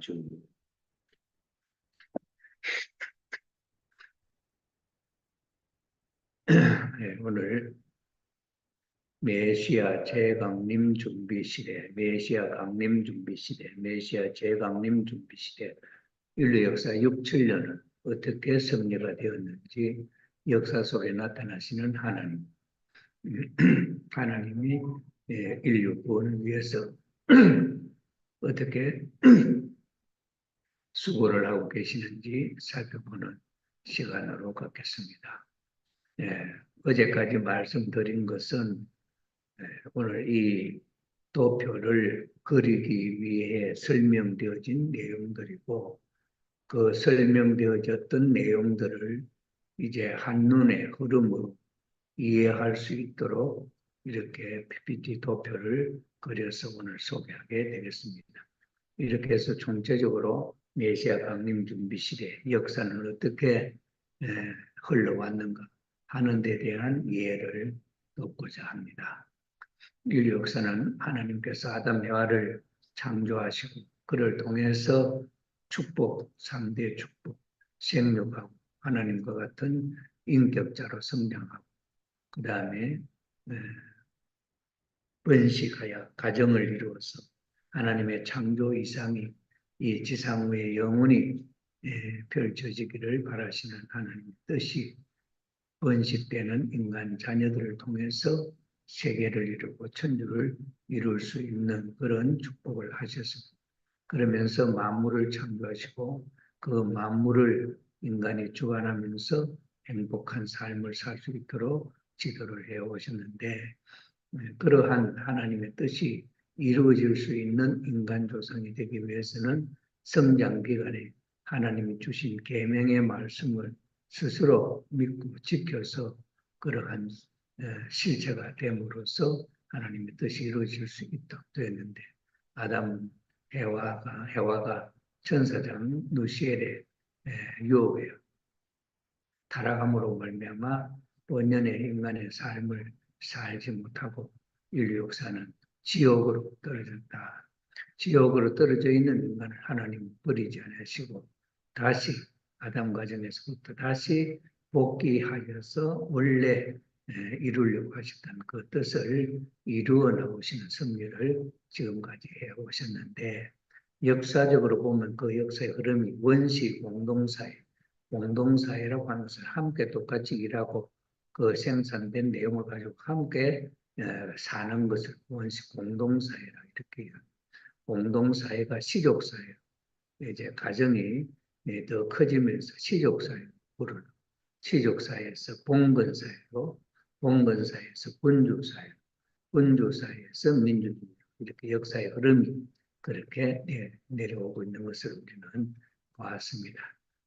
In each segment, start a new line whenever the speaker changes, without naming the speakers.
중. 네, 오늘 메시아 재강림 준비 시대, 메시아 강림 준비 시대, 메시아 재강림 준비 시대, 인류 역사 6, 7년은 어떻게 승리가 되었는지 역사 속에 나타나시는 하나님, 하나님이 인류 구원을 위해서 어떻게 수고를 하고 계시는지 살펴보는 시간으로 갖겠습니다. 어제까지 말씀드린 것은 오늘 이 도표를 그리기 위해 설명되어진 내용들이고, 그 설명되어졌던 내용들을 이제 한눈에 흐름으로 이해할 수 있도록 이렇게 PPT 도표를 그려서 오늘 소개하게 되겠습니다. 이렇게 해서 총체적으로 메시아 강림 준비 시대 역사는 어떻게 흘러왔는가 하는 데 대한 이해를 돕고자 합니다. 인류 역사는 하나님께서 아담 에와를 창조하시고 그를 통해서 축복, 3대 축복, 생육하고 하나님과 같은 인격자로 성장하고 그 다음에 번식하여 가정을 이루어서 하나님의 창조 이상이 이 지상 위에 영원히 펼쳐지기를 바라시는 하나님의 뜻이 번식되는 인간 자녀들을 통해서 세계를 이루고 천주를 이룰 수 있는 그런 축복을 하셨습니다. 그러면서 만물을 창조하시고 그 만물을 인간이 주관하면서 행복한 삶을 살 수 있도록 지도를 해오셨는데, 그러한 하나님의 뜻이 이루어질 수 있는 인간 조상이 되기 위해서는 성장 기간에 하나님이 주신 계명의 말씀을 스스로 믿고 지켜서 그러한 실체가 됨으로써 하나님의 뜻이 이루어질 수 있도록 되었는데, 아담 해와가 천사장 누시엘의 유혹에 타락함으로 말미암아 번년의 인간의 삶을 살지 못하고 인류 역사는 지옥으로 떨어졌다. 지옥으로 떨어져 있는 인간을 하나님 버리지 않으시고 다시 아담 가정에서부터 다시 복귀하여서 원래 이루려고 하셨던 그 뜻을 이루어 나오시는 섭리를 지금까지 해오셨는데, 역사적으로 보면 그 역사의 흐름이 원시 공동사회라고 하는 것을 함께 똑같이 일하고 그 생산된 내용을 가지고 함께 사는 것을 원시 공동사회라 이렇게 해요. 공동사회가 시족사회예요. 이제 가정이 더 커지면서 시족사회로 부르는, 시족사회에서 봉건사회로, 봉건사회에서 군주사회로, 군주사회에서 민주주의로 이렇게 역사의 흐름이 그렇게 내려오고 있는 것을 우리는 보았습니다.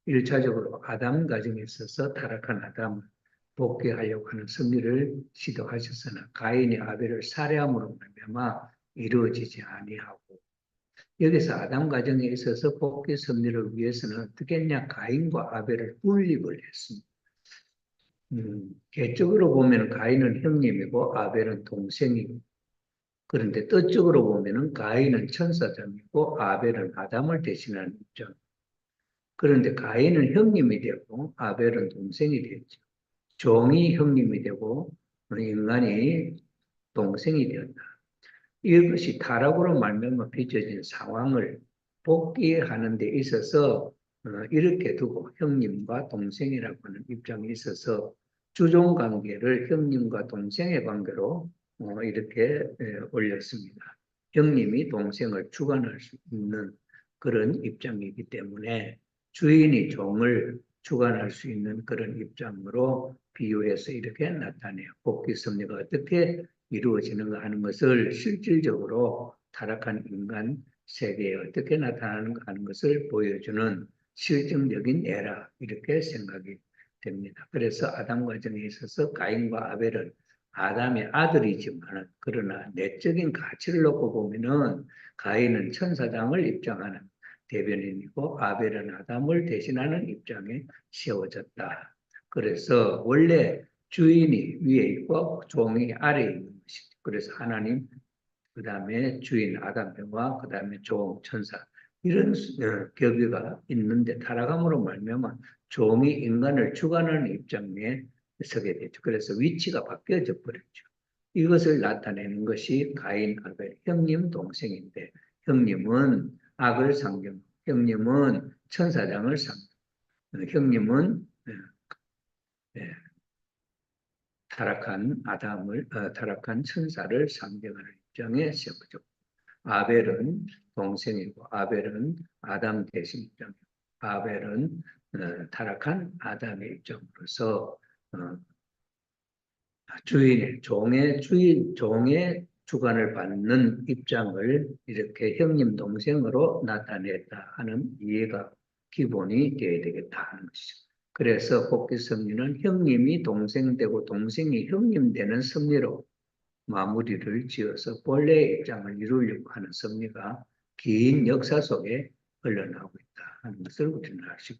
1차적으로 아담 가정에 있어서 타락한 아담을 복귀하려고 하는 섭리를 시도하셨으나 가인이 아벨을 살해함으로 말미암아 이루어지지 아니하고, 여기서 아담 가정에 있어서 복귀 섭리를 위해서는 어떻게 했냐? 가인과 아벨을 분립을 했습니다. 개적으로 보면 가인은 형님이고 아벨은 동생이고, 그런데 뜻적으로 보면 가인은 천사장이고 아벨은 아담을 대신하는 입장. 그런데 가인은 형님이 되고 아벨은 동생이 되었죠. 종이 형님이 되고 인간이 동생이 되었다. 이것이 타락으로 말미암아 빚어진 상황을 복귀하는 데 있어서 이렇게 두고 형님과 동생이라고 하는 입장이 있어서 주종 관계를 형님과 동생의 관계로 이렇게 올렸습니다. 형님이 동생을 주관할 수 있는 그런 입장이기 때문에 주인이 종을 주관할 수 있는 그런 입장으로 비유해서 이렇게 나타내요. 복귀 섭리가 어떻게 이루어지는가 하는 것을 실질적으로 타락한 인간 세계에 어떻게 나타나는가 하는 것을 보여주는 실증적인 예라 이렇게 생각이 됩니다. 그래서 아담 과정에 있어서 가인과 아벨은 아담의 아들이지만 그러나 내적인 가치를 놓고 보면은 가인은 천사장을 입장하는 대변인이고 아벨은 아담을 대신하는 입장에 세워졌다. 그래서 원래 주인이 위에 있고 종이 아래에 있는 것이죠. 그래서 하나님, 그 다음에 주인 아담과 그 다음에 종 천사 이런 교비가 있는데 타락함으로 말미암아 종이 인간을 주관하는 입장에 서게 되죠. 그래서 위치가 바뀌어져 버렸죠. 이것을 나타내는 것이 가인, 아벨, 형님, 동생인데 형님은 악을 상정, 형님은 천사장을 상정, 형님은 예, 타락한 천사를 상징하는 입장에 세우죠. 아벨은 동생이고 아벨은 아담 대신 입장이고 아벨은 타락한 아담의 입장으로서 어, 종의 주관을 받는 입장을 이렇게 형님 동생으로 나타냈다 하는 이해가 기본이 되어야 되겠다 하는 것이죠. 그래서 복귀 섭리는 형님이 동생 되고 동생이 형님 되는 섭리로 마무리를 지어서 본래의 입장을 이루려고 하는 섭리가 긴 역사 속에 흘러나오고 있다 하는 것을 우리는 아시고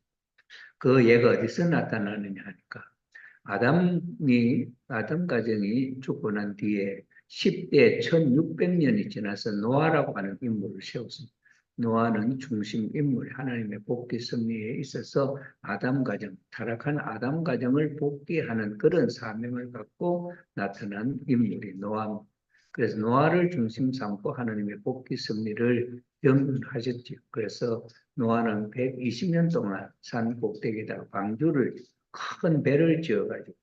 그 예가 어디서 나타나느냐 하니까 아담 가정이 죽고 난 뒤에 10대 1600년이 지나서 노아라고 하는 인물을 세웠습니다. 노아는 중심 인물, 하나님의 복귀 섭리에 있어서 타락한 아담 가정을 복귀하는 그런 사명을 갖고 나타난 인물이 노아입니다. 그래서 노아를 중심 삼고 하나님의 복귀 섭리를 경륜하셨죠. 그래서 노아는 120년 동안 산 꼭대기에다가 방주를 큰 배를 지어가지고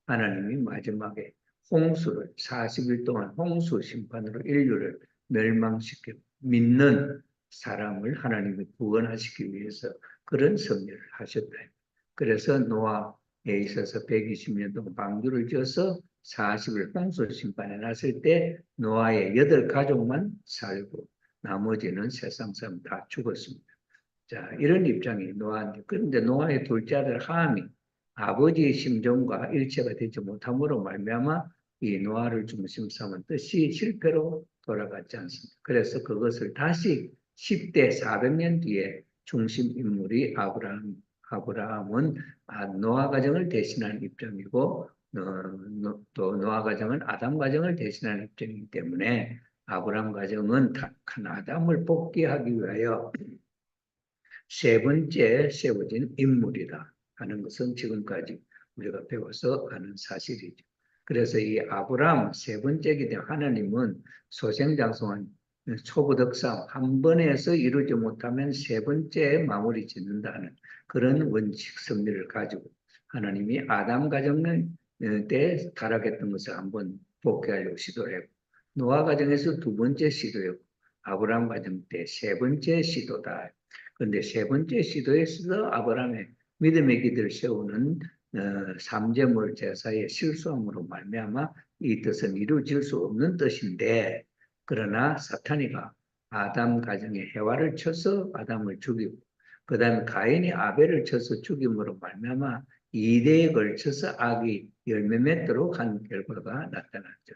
하나님이 마지막에 홍수를 40일 동안 홍수 심판으로 인류를 멸망시켜 믿는 사람을 하나님이 구원하시기 위해서 그런 섭리를 하셨다. 그래서 노아에 있어서 120년 동안 방주를 지어서 40일 홍수 심판에 났을 때 노아의 8가족만 살고 나머지는 세상 사람 다 죽었습니다. 자, 이런 입장이 노아인데, 그런데 노아의 둘째 아들 함이 아버지의 심정과 일체가 되지 못함으로 말미암아 이 노아를 중심 삼은 뜻이 실패로 돌아갔지 않습니다. 그래서 그것을 다시 10대 400년 뒤에 중심 인물이 아브라함은 노아 가정을 대신하는 입장이고 또 노아 가정은 아담 가정을 대신하는 입장이기 때문에 아브라함 가정은 큰 아담을 복귀하기 위하여 세 번째 세워진 인물이다 하는 것은 지금까지 우리가 배워서 아는 사실이죠. 그래서 이 아브라함 세 번째이기 때문에 하나님은 소생장성한 초부덕상 한 번에서 이루지 못하면 세 번째에 마무리 짓는다는 그런 원칙 섭리를 가지고 하나님이 아담 가정을 때 타락했던 것을 한번 복귀하려고 시도를 했고 노아 가정에서 두 번째 시도였고 아브라함 가정 때 세 번째 시도다. 그런데 세 번째 시도에서 아브라함의 믿음의 기대를 세우는 삼재물 제사의 실수함으로 말미암아 이 뜻은 이루어질 수 없는 뜻인데 그러나 사탄이가 아담 가정에 해와를 쳐서 아담을 죽이고 그 다음에 가인이 아벨을 쳐서 죽임으로 말미암아 2대에 걸쳐서 악이 열매 맺도록 한 결과가 나타났지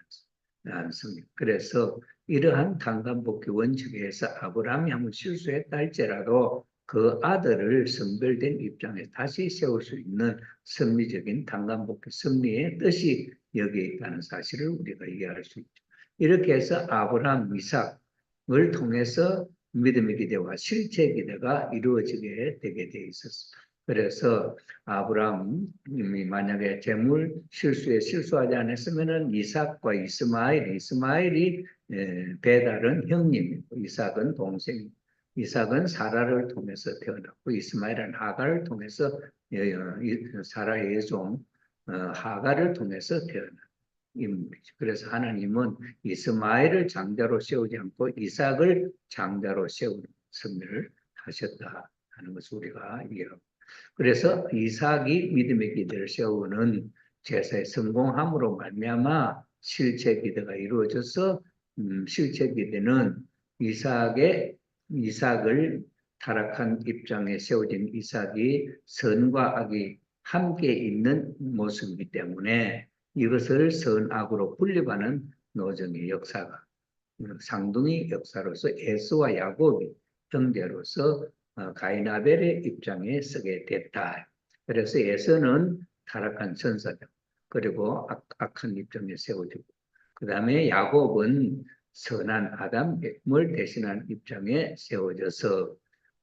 않습니까? 그래서 이러한 tan간복귀 원칙에 의해서 아브라함이 한번 실수했다 할지라도 그 아들을 선별된 입장에 다시 세울 수 있는 섭리적인 tan간복귀 섭리의 뜻이 여기에 있다는 사실을 우리가 이해할 수 있죠. 이렇게 해서 아브라함, 이삭을 통해서 믿음의 기대와 실체의 기대가 이루어지게 되게 돼 있었습니다. 그래서 아브라함이 만약에 재물 실수에 실수하지 않았으면은 이삭과 이스마엘이 배달은 형님이고 이삭은 동생이고 이삭은 사라를 통해서 태어났고 이스마엘은 하가를 통해서 사라의 종 하가를 통해서 태어난 인물이죠. 그래서 하나님은 이스마엘을 장자로 세우지 않고 이삭을 장자로 세우는 섭리를 하셨다 하는 것을 우리가 이해하고 그래서 이삭이 믿음의 기대를 세우는 제사의 성공함으로 말미암아 실체 기대가 이루어져서 실체 기대는 이삭을 타락한 입장에 세워진 이삭이 선과 악이 함께 있는 모습이기 때문에 이것을 선악으로 분립하는 노정의 역사가 상둥이 역사로서 에서와 야곱이 형제로서 가인 아벨의 입장에 서게 됐다. 그래서 에서는 타락한 천사장 그리고 악한 입장에 세워지고 그 다음에 야곱은 선한 아담을 대신한 입장에 세워져서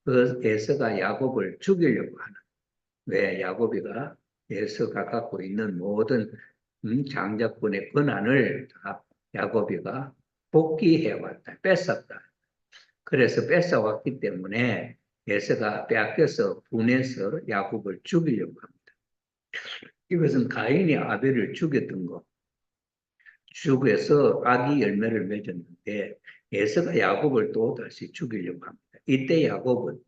그 에서가 야곱을 죽이려고 하는, 왜 야곱이가 에서가 갖고 있는 모든 장자권의 권한을 다 야곱이가 복귀해왔다, 뺏었다. 그래서 뺏어왔기 때문에 에서가 빼앗겨서 분해서 야곱을 죽이려고 합니다. 이것은 가인이 아벨을 죽였던 거. 죽여서 아기 열매를 맺었는데 에서가 야곱을 또 다시 죽이려고 합니다. 이때 야곱은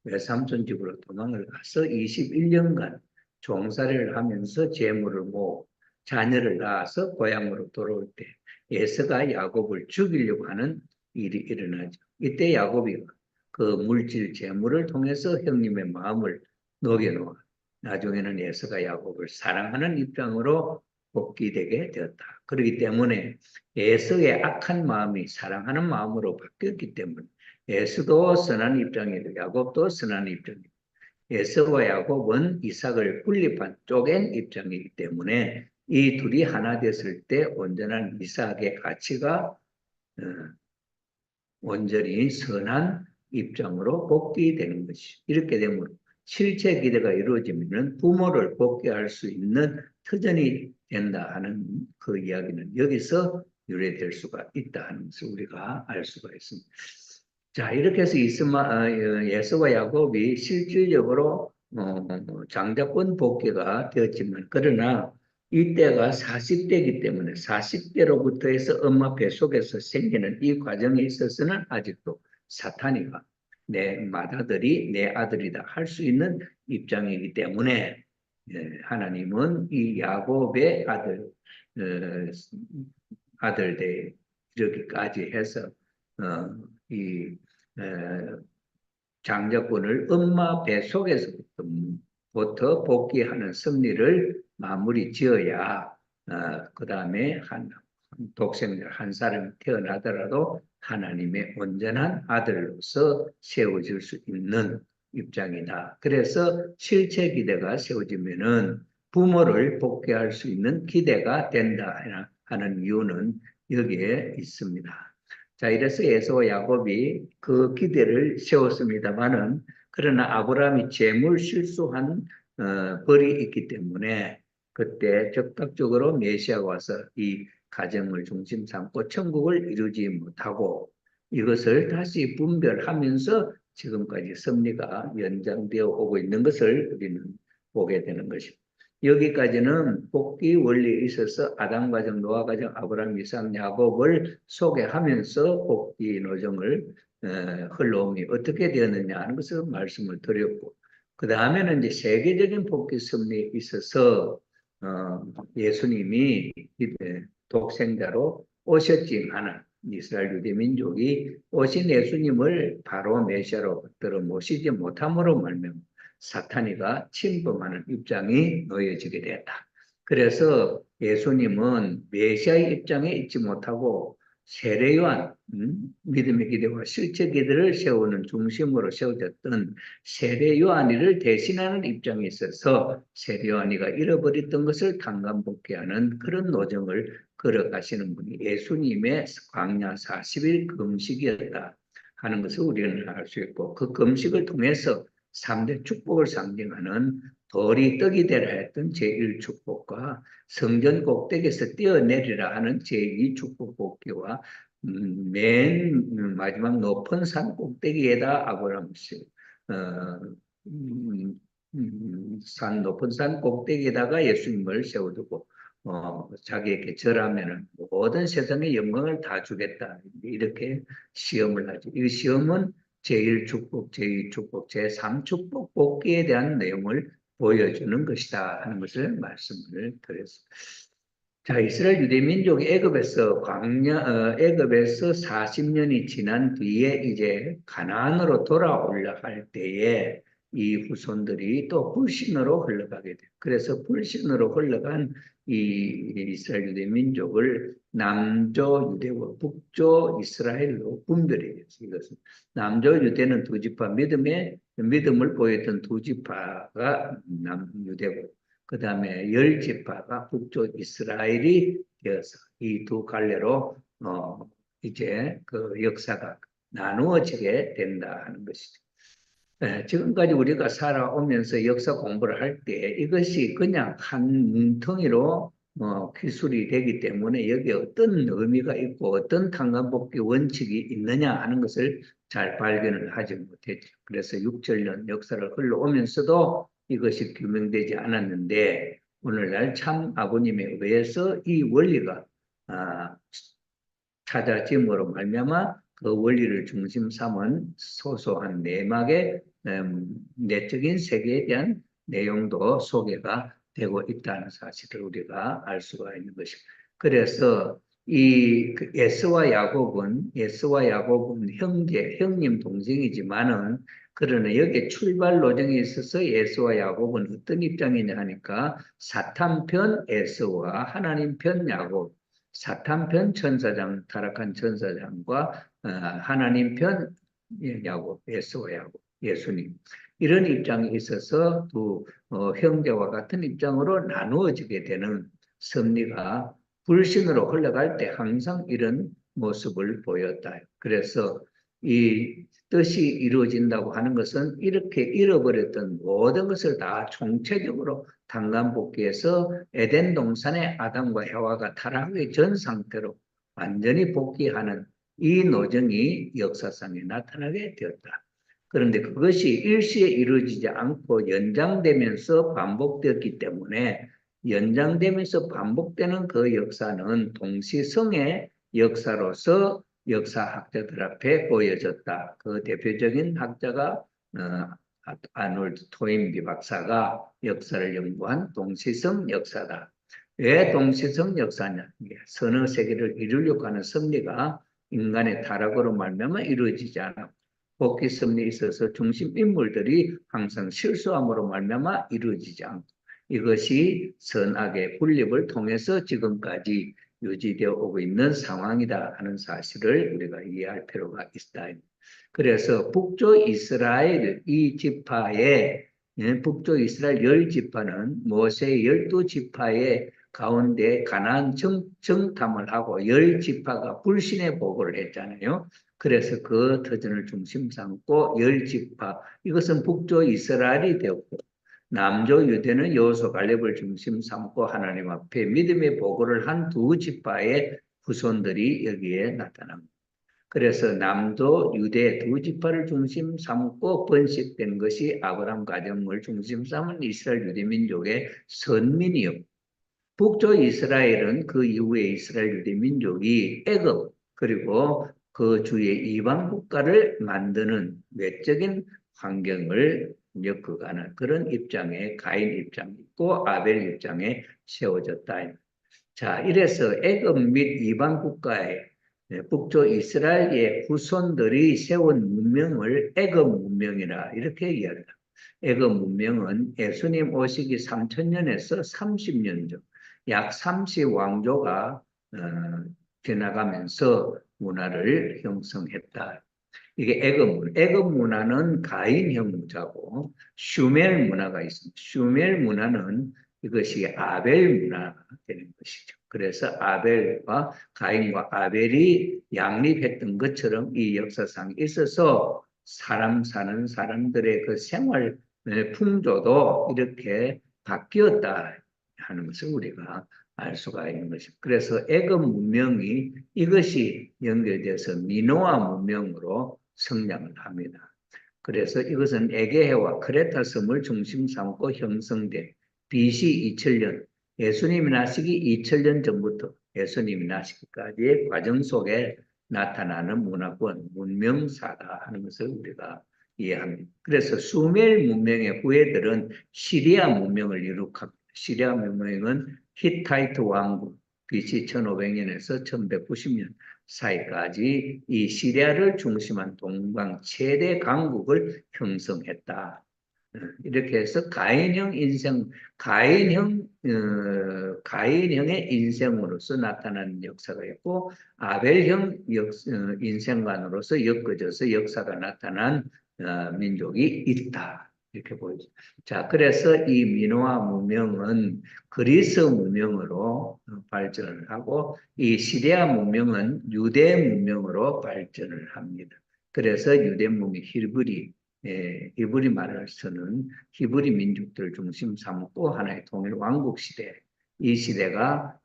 외삼촌 집으로 도망을 가서 21년간 종살이를 하면서 재물을 모으고 자녀를 낳아서 고향으로 돌아올 때 에서가 야곱을 죽이려고 하는 일이 일어나죠. 이때 야곱이 그 물질 재물을 통해서 형님의 마음을 녹여놓아 나중에는 에서가 야곱을 사랑하는 입장으로 복귀되게 되었다. 그렇기 때문에 에서의 악한 마음이 사랑하는 마음으로 바뀌었기 때문에 에서도 선한 입장이고 야곱도 선한 입장이고 에서와 야곱은 이삭을 분립한 쪼갠 입장이기 때문에 이 둘이 하나 됐을 때 온전한 이삭의 가치가 온전히 선한 입장으로 복귀되는 것이 이렇게 되면 실체 기대가 이루어지면 부모를 복귀할 수 있는 터전이 된다 하는 그 이야기는 여기서 유래될 수가 있다 하는 것을 우리가 알 수가 있습니다. 자, 이렇게 해서 예수와 야곱이 실질적으로 장자권 복귀가 되었지만 그러나 이때가 40대이기 때문에 40대로부터 해서 엄마 뱃속에서 생기는 이 과정에 있어서는 아직도 사탄이가 내 맏아들이 내 아들이다 할 수 있는 입장이기 때문에 하나님은 이 야곱의 아들들 이렇게까지 해서 이 장자권을 엄마 뱃속에서부터 복귀하는 승리를 마무리 지어야 그 다음에 독생자 한 사람이 태어나더라도 하나님의 온전한 아들로서 세워질 수 있는 입장이다. 그래서 실체 기대가 세워지면은 부모를 복귀할 수 있는 기대가 된다 하는 이유는 여기에 있습니다. 자, 이래서 에서와 야곱이 그 기대를 세웠습니다만은 그러나 아브라함이 재물 실수한 벌이 있기 때문에 그때 적극적으로 메시아가 와서 이 가정을 중심 삼고 천국을 이루지 못하고 이것을 다시 분별하면서 지금까지 섭리가 연장되어 오고 있는 것을 우리는 보게 되는 것입니다. 여기까지는 복귀 원리에 있어서 아담 가정, 노아 가정, 아브라함, 이삭, 야곱을 소개하면서 복귀 노정을 흘러옴이 어떻게 되었느냐 하는 것을 말씀을 드렸고 그 다음에는 이제 세계적인 복귀 섭리에 있어서 예수님이 독생자로 오셨지만은 이스라엘 유대 민족이 오신 예수님을 바로 메시아로 받들어 모시지 못함으로 말미암아 사탄이가 침범하는 입장이 놓여지게 되었다. 그래서 예수님은 메시아의 입장에 있지 못하고 세례요한 믿음의 기대와 실제 기대를 세우는 중심으로 세워졌던 세례요한이를 대신하는 입장에 있어서 세례요한이가 잃어버렸던 것을 강간복귀하는 그런 노정을 걸어가시는 분이 예수님의 광야 40일 금식이었다 하는 것을 우리는 알 수 있고 그 금식을 통해서 3대 축복을 상징하는 돌이 떡이 되라 했던 제1축복과 성전 꼭대기에서 뛰어내리라 하는 제2축복 복귀와 맨 마지막 높은 산 꼭대기에다 아브라함 높은 산 꼭대기에다가 예수님을 세워두고 자기에게 절하면은 모든 세상의 영광을 다 주겠다 이렇게 시험을 하죠. 이 시험은 제1축복, 제2축복, 제3축복 복귀에 대한 내용을 보여주는 것이다 하는 것을 말씀을 드렸습니다. 자, 이스라엘 유대 민족이 애굽에서 40년이 지난 뒤에 이제 가나안으로 돌아오려 할 때에 이 후손들이 또 불신으로 흘러가게 돼요. 그래서 불신으로 흘러간 이 이스라엘 유대 민족을 남조 유대와 북조 이스라엘로 분별해요. 이것은 남조 유대는 두 지파 믿음을 보였던 두 지파가 남유대고 그 다음에 10지파가 북쪽 이스라엘이 되어서 이 두 갈래로 이제 그 역사가 나누어지게 된다 하는 것이죠. 지금까지 우리가 살아오면서 역사 공부를 할 때 이것이 그냥 한 뭉텅이로 기술이 되기 때문에 여기에 어떤 의미가 있고 어떤 탄광복귀 원칙이 있느냐 하는 것을 잘 발견을 하지 못했죠. 그래서 6천년 역사를 흘러오면서도 이것이 규명되지 않았는데 오늘날 참 아버님에 의해서 이 원리가 아, 찾아짐으로 말미암아 그 원리를 중심 삼은 소소한 내막의 내적인 세계에 대한 내용도 소개가 되고 있다는 사실을 우리가 알 수가 있는 것입니다. 그래서 예스와 야곱은 형님 동생이지만은 그러나 여기에 출발 로정에 있어서 예스와 야곱은 어떤 입장이냐 하니까 사탄 편 예스와 하나님 편 야곱, 사탄 편 천사장, 타락한 천사장과 하나님 편 야곱, 예수와 야곱, 예수님. 이런 입장이 있어서 두 형제와 같은 입장으로 나누어지게 되는 섭리가 불신으로 흘러갈 때 항상 이런 모습을 보였다. 그래서 이 뜻이 이루어진다고 하는 것은 이렇게 잃어버렸던 모든 것을 다 총체적으로 단간복귀해서 에덴 동산의 아담과 하와가 타락하기 전 상태로 완전히 복귀하는 이 노정이 역사상에 나타나게 되었다. 그런데 그것이 일시에 이루어지지 않고 연장되면서 반복되었기 때문에 연장되면서 반복되는 그 역사는 동시성의 역사로서 역사학자들 앞에 보여졌다. 그 대표적인 학자가 아놀드 토인비 박사가 역사를 연구한 동시성 역사다. 왜 동시성 역사냐? 서너 세계를 이루려고 하는 섭리가 인간의 타락으로 말미암아 이루어지지 않아. 복귀 섭리에 있어서 중심 인물들이 항상 실수함으로 말미암아 이루어지지 않고 이것이 선악의 분립을 통해서 지금까지 유지되어 오고 있는 상황이다 하는 사실을 우리가 이해할 필요가 있다. 그래서 북조 이스라엘 이 지파의 북조 이스라엘 열 지파는 모세의 12지파의 가운데 가나안 정탐을 하고 열 지파가 불신의 보고를 했잖아요. 그래서 그 터전을 중심 삼고 열 지파 이것은 북조 이스라엘이 되었고 남조 유대는 여호수 갈렙을 중심 삼고 하나님 앞에 믿음의 보고를 한 두 지파의 후손들이 여기에 나타납니다. 그래서 남도 유대 두 지파를 중심 삼고 번식된 것이 아브라함 가정을 중심 삼은 이스라엘 유대 민족의 선민이요. 북조 이스라엘은 그 이후에 이스라엘 유대 민족이 애굽 그리고 그 주의 이방 국가를 만드는 외적인 환경을 엮어가는 그런 입장에 가인 입장이 있고 아벨 입장에 세워졌다. 자, 이래서 애굽 및 이방 국가의 북조 이스라엘의 후손들이 세운 문명을 애굽 문명이라 이렇게 이야기합니다. 애굽 문명은 예수님 오시기 3000년에서 30년 전, 약 30왕조가 지나가면서 문화를 형성했다. 이게 애굽 문화는 가인형 문화고 슈멜 문화가 있습니다. 슈멜 문화는 이것이 아벨 문화가 되는 것이죠. 그래서 아벨과 가인과 아벨이 양립했던 것처럼 이 역사상에 있어서 사람 사는 사람들의 그 생활 풍조도 이렇게 바뀌었다 하는 것을 우리가 알 수가 있는 것입니다. 그래서 애굽 문명이 이것이 연결돼서 미노아 문명으로 성장을 합니다. 그래서 이것은 에게해와 크레타 섬을 중심 삼고 형성된 BC 2000년, 예수님이 나시기 2000년 전부터 예수님이 나시기까지의 과정 속에 나타나는 문화권, 문명사다 하는 것을 우리가 이해합니다. 그래서 수멜 문명의 후예들은 시리아 문명을 이룩합니다. 시리아 문명은 히타이트 왕국, BC 1500년에서 1190년 사이까지 이 시리아를 중심한 동방 최대 강국을 형성했다. 이렇게 해서 가인형의 인생으로서 나타나는 역사가 있고 아벨형 인생관으로서 엮어져서 역사가 나타난 민족이 있다. 이렇게 보이죠. 자, 그래서 이 미노아 문명은 그리스 문명으로 발전을 하고 이 시리아 문명은 유대 문명으로 발전을 합니다. 그래서 유대 문명 히브리 히브리 말을 쓰는 히브리 민족들을 중심 삼고 하나의 통일 왕국 시대, 이 시대가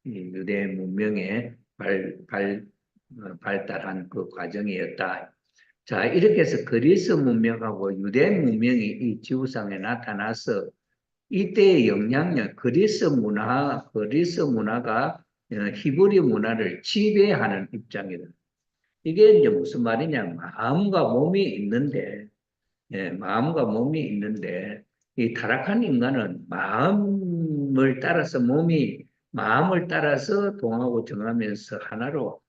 이 유대 문명의 발달한 그 과정이었다. 자, 이렇게 해서 그리스 문명하고 유대 문명이 이 지구상에 나타나서 이때의 영향력, 그리스 문화가 히브리 문화를 지배하는 입장이다. 이게 이제 무슨 말이냐? 마음과 몸이 있는데, 마음과 몸이 있는데, 이 타락한 인간은 마음을 따라서 동하고 정하면서 하나로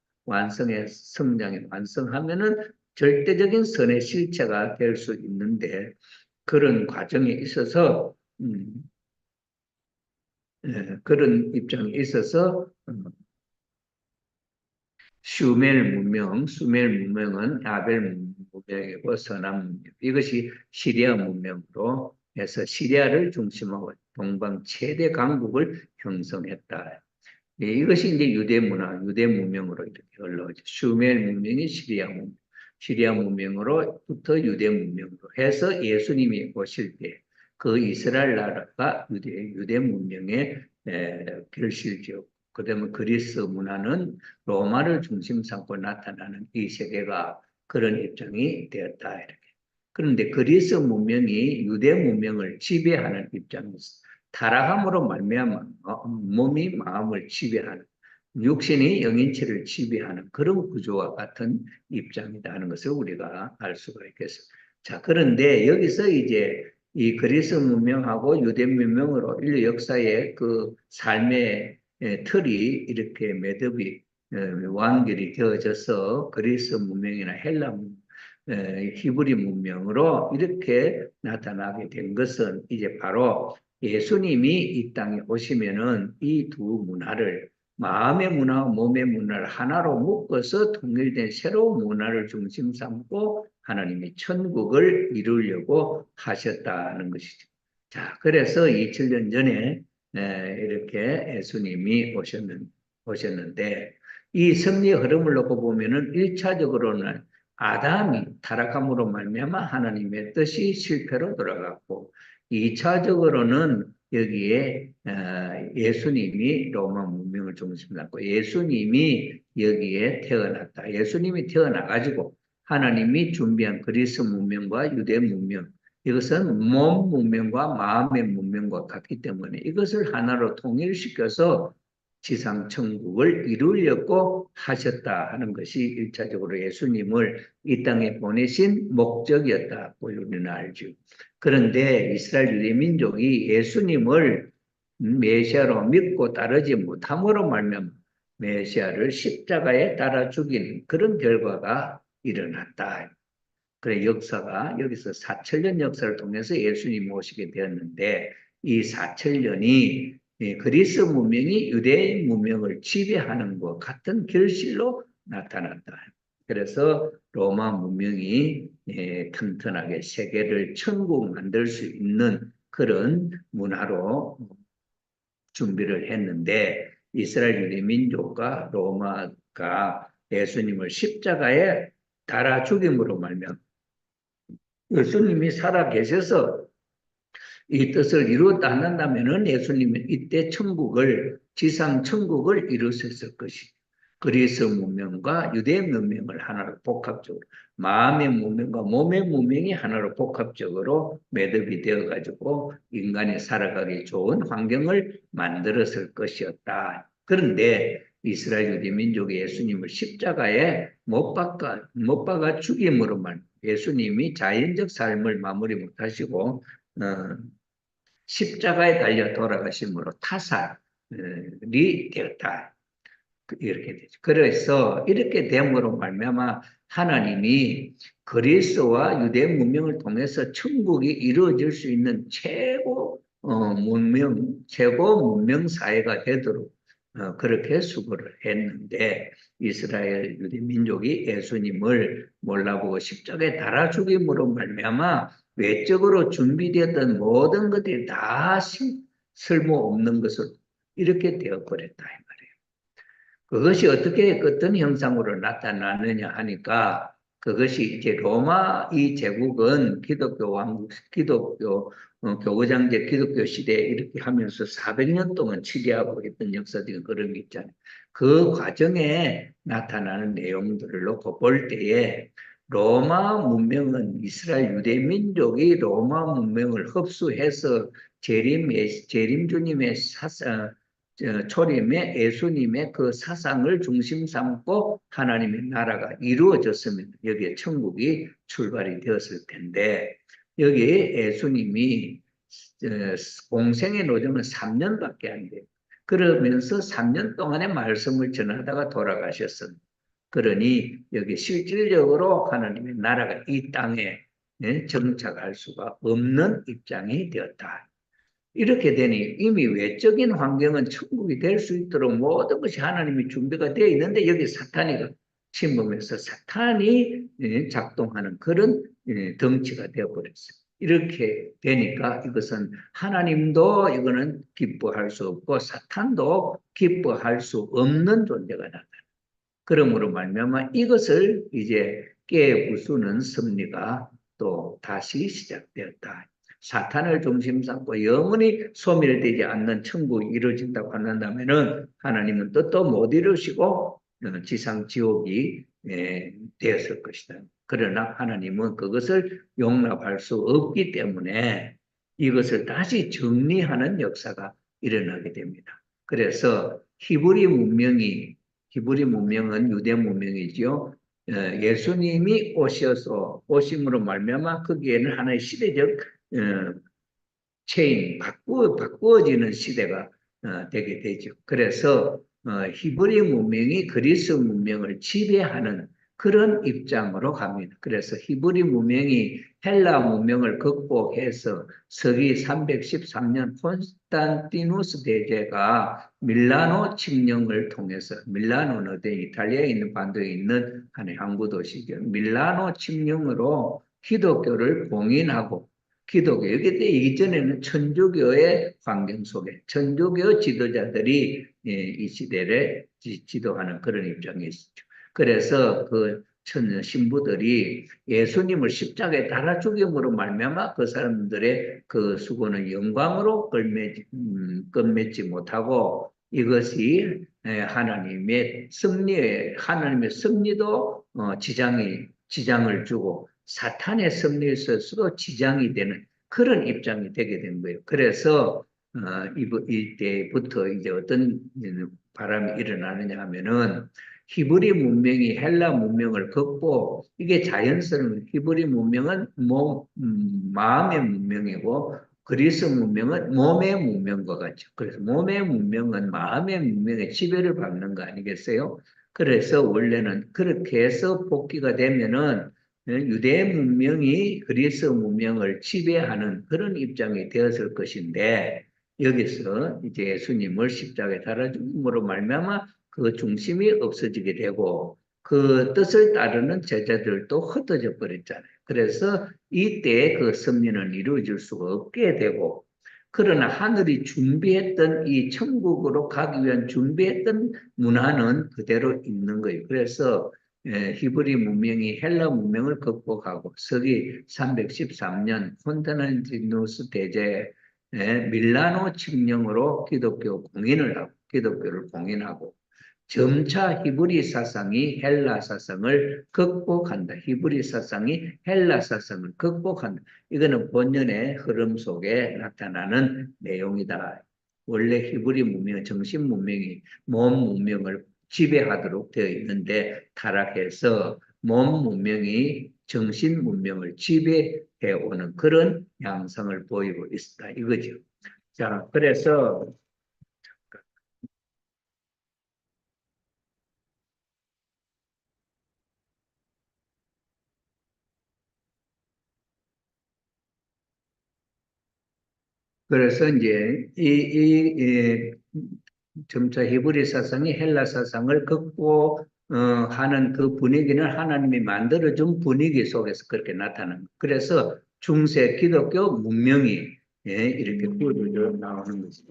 성장에 완성하면은 절대적인 선의 실체가 될 수 있는데, 그런 과정에 있어서, 그런 입장에 있어서, 수멜 문명은 아벨 문명이고 선암 문명. 이것이 시리아 문명으로 해서 시리아를 중심으로 동방 최대 강국을 형성했다. 이것이 이제 유대 문화, 유대 문명으로 이렇게 흘러오죠. 슈멜 문명이 시리아 문명으로부터 유대 문명으로 해서 예수님이 오실 때 그 이스라엘 나라가 유대 문명의 결실지요. 그다음에 그리스 문화는 로마를 중심 삼고 나타나는 이 세계가 그런 입장이 되었다. 이렇게. 그런데 그리스 문명이 유대 문명을 지배하는 입장에서 타락함으로 말미암아 몸이 마음을 지배하는 육신이 영인체를 지배하는 그런 구조와 같은 입장이다 하는 것을 우리가 알 수가 있겠습니다. 자, 그런데 여기서 이제 이 그리스 문명하고 유대 문명으로 인류 역사의 그 삶의 틀이 이렇게 매듭이 완결이 되어져서 그리스 문명이나 헬라 문명, 히브리 문명으로 이렇게 나타나게 된 것은 이제 바로 예수님이 이 땅에 오시면은 이 두 문화를 마음의 문화와 몸의 문화를 하나로 묶어서 통일된 새로운 문화를 중심 삼고 하나님이 천국을 이루려고 하셨다는 것이죠. 자, 그래서 2000년 전에 이렇게 예수님이 오셨는데 이 섭리의 흐름을 놓고 보면은 1차적으로는 아담이 타락함으로 말미암아 하나님의 뜻이 실패로 돌아갔고 2차적으로는 여기에 예수님이 로마 문명을 중심으로 하고 예수님이 여기에 태어났다. 예수님이 태어나가지고 하나님이 준비한 그리스 문명과 유대 문명 이것은 몸 문명과 마음의 문명과 같기 때문에 이것을 하나로 통일시켜서 지상 천국을 이루려고 하셨다 하는 것이 일차적으로 예수님을 이 땅에 보내신 목적이었다고 우리는 알죠. 그런데 이스라엘 유대 민족이 예수님을 메시아로 믿고 따르지 못함으로 말미암아 메시아를 십자가에 달아 죽이는 그런 결과가 일어났다. 그래 역사가 여기서 4천년 역사를 통해서 예수님이 오시게 되었는데 이 4천년이 그리스 문명이 유대 문명을 지배하는 것 같은 결실로 나타났다. 그래서 로마 문명이 튼튼하게 세계를 천국 만들 수 있는 그런 문화로 준비를 했는데 이스라엘 유대 민족과 로마가 예수님을 십자가에 달아 죽임으로 말면 예수님이 살아 계셔서 이 뜻을 이루었다 한다면은 예수님은 이때 지상 천국을 이루셨을 것이. 그리스 문명과 유대 문명을 하나로 복합적으로, 마음의 문명과 몸의 문명이 하나로 복합적으로 매듭이 되어가지고 인간이 살아가기 좋은 환경을 만들었을 것이었다. 그런데 이스라엘 유대 민족이 예수님을 십자가에 못 박아 죽임으로 예수님이 자연적 삶을 마무리 못하시고 십자가에 달려 돌아가심으로 타살이 되었다. 이렇게 되죠. 그래서 이렇게 됨으로 말미암아 하나님이 그리스와 유대 문명을 통해서 천국이 이루어질 수 있는 최고 문명 사회가 되도록 그렇게 수고를 했는데 이스라엘 유대 민족이 예수님을 몰라보고 십자가에 달아 죽임으로 말미암아 외적으로 준비되었던 모든 것들이 다 쓸모없는 것으로 이렇게 되어버렸다. 그것이 어떤 형상으로 나타나느냐 하니까 그것이 이제 로마 이 제국은 기독교 왕국, 기독교 교구장제 기독교 시대에 이렇게 하면서 400년 동안 치리하고 있던 역사적인 그런 게 있잖아요. 그 과정에 나타나는 내용들을 놓고 볼 때에 로마 문명은 이스라엘 유대 민족이 로마 문명을 흡수해서 재림주님의 사상, 초림의 예수님의 그 사상을 중심 삼고 하나님의 나라가 이루어졌으면 여기에 천국이 출발이 되었을 텐데 여기에 예수님이 공생의 노정은 3년밖에 안 돼요. 그러면서 3년 동안의 말씀을 전하다가 돌아가셨습니다. 그러니 여기 실질적으로 하나님의 나라가 이 땅에 정착할 수가 없는 입장이 되었다. 이렇게 되니 이미 외적인 환경은 천국이 될 수 있도록 모든 것이 하나님이 준비가 되어 있는데 여기 사탄이 침범해서 사탄이 작동하는 그런 덩치가 되어버렸어요. 이렇게 되니까 이것은 하나님도 이거는 기뻐할 수 없고 사탄도 기뻐할 수 없는 존재가 나타나. 그러므로 말미암아 이것을 이제 깨부수는 섭리가 또 다시 시작되었다. 사탄을 중심 삼고 영원히 소멸되지 않는 천국이 이루어진다고 한다면은 하나님은 뜻도 못 이루시고 지상 지옥이 되었을 것이다. 그러나 하나님은 그것을 용납할 수 없기 때문에 이것을 다시 정리하는 역사가 일어나게 됩니다. 그래서 히브리 문명은 유대 문명이지요. 예수님이 오심으로 말미암아 거기에는 하나의 시대적 체인, 바꾸어지는 시대가 되게 되죠. 그래서 히브리 문명이 그리스 문명을 지배하는 그런 입장으로 갑니다. 그래서 히브리 문명이 헬라 문명을 극복해서 서기 313년 콘스탄티누스 대제가 밀라노 칙령을 통해서 밀라노는 어디 이탈리아에 있는 반도에 있는 한 항구 도시죠. 밀라노 칙령으로 기독교를 봉인하고 기독교. 그때 이전에는 천주교의 환경 속에 천주교 지도자들이 이 시대를 지도하는 그런 입장이 있었죠. 그래서 그 신부들이 예수님을 십자가에 달아 죽임으로 말미암아 그 사람들의 그 수고는 영광으로 끝맺지 못하고 이것이 하나님의 승리도 지장을 주고 사탄의 섭리에 있어서도 지장이 되는 그런 입장이 되게 된 거예요. 그래서 이때부터 이제 어떤 바람이 일어나느냐 하면은 히브리 문명이 헬라 문명을 이게 자연스러운 히브리 문명은 마음의 문명이고 그리스 문명은 몸의 문명과 같죠. 그래서 몸의 문명은 마음의 문명에 지배를 받는 거 아니겠어요? 그래서 원래는 그렇게 해서 복귀가 되면은 유대 문명이 그리스 문명을 지배하는 그런 입장이 되었을 것인데 여기서 이제 예수님을 십자가에 달아 죽음으로 말미암아 그 중심이 없어지게 되고 그 뜻을 따르는 제자들도 흩어져 버렸잖아요. 그래서 이때 그 섭리는 이루어질 수가 없게 되고 그러나 하늘이 준비했던 이 천국으로 가기 위한 준비했던 문화는 그대로 있는 거예요. 그래서 히브리 문명이 헬라 문명을 극복하고 서기 313년 콘스탄티누스 대제 밀라노 칙령으로 기독교를 공인하고 점차 히브리 사상이 헬라 사상을 극복한다. 히브리 사상이 헬라 사상을 극복한다. 이거는 본연의 흐름 속에 나타나는 내용이다. 원래 히브리 문명, 정신 문명이 몸 문명을 지배하도록 되어 있는데 타락해서 몸 문명이 정신 문명을 지배해 오는 그런 양상을 보이고 있다. 이거죠. 자, 그래서 이제 점차 히브리 사상이 헬라 사상을 극복하는 그 분위기는 하나님이 만들어준 분위기 속에서 그렇게 나타나는. 그래서 중세 기독교 문명이 이렇게 꾸려져 나오는 거죠.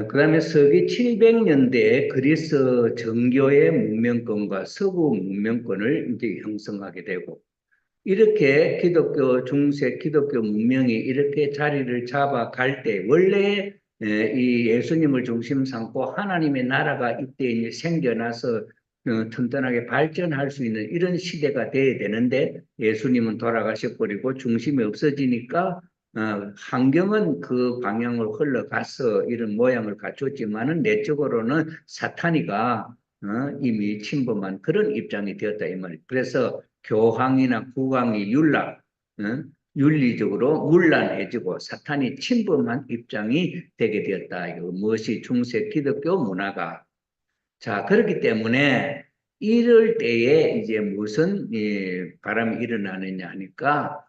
그다음에 서기 700년대에 그리스 정교의 문명권과 서구 문명권을 이제 형성하게 되고 이렇게 기독교 중세 기독교 문명이 이렇게 자리를 잡아갈 때 원래 이 예수님을 중심 삼고 하나님의 나라가 이때 이제 생겨나서 튼튼하게 발전할 수 있는 이런 시대가 돼야 되는데 예수님은 돌아가셔버리고 중심이 없어지니까 환경은 그 방향으로 흘러가서 이런 모양을 갖췄지만은 내적으로는 사탄이가 이미 침범한 그런 입장이 되었다 이 말이에요. 그래서 교황이나 국왕이 윤리적으로 문란해지고 사탄이 침범한 입장이 되게 되었다. 이거 무엇이 중세 기독교 문화가. 자, 그렇기 때문에 이럴 때에 이제 무슨 바람이 일어나느냐 하니까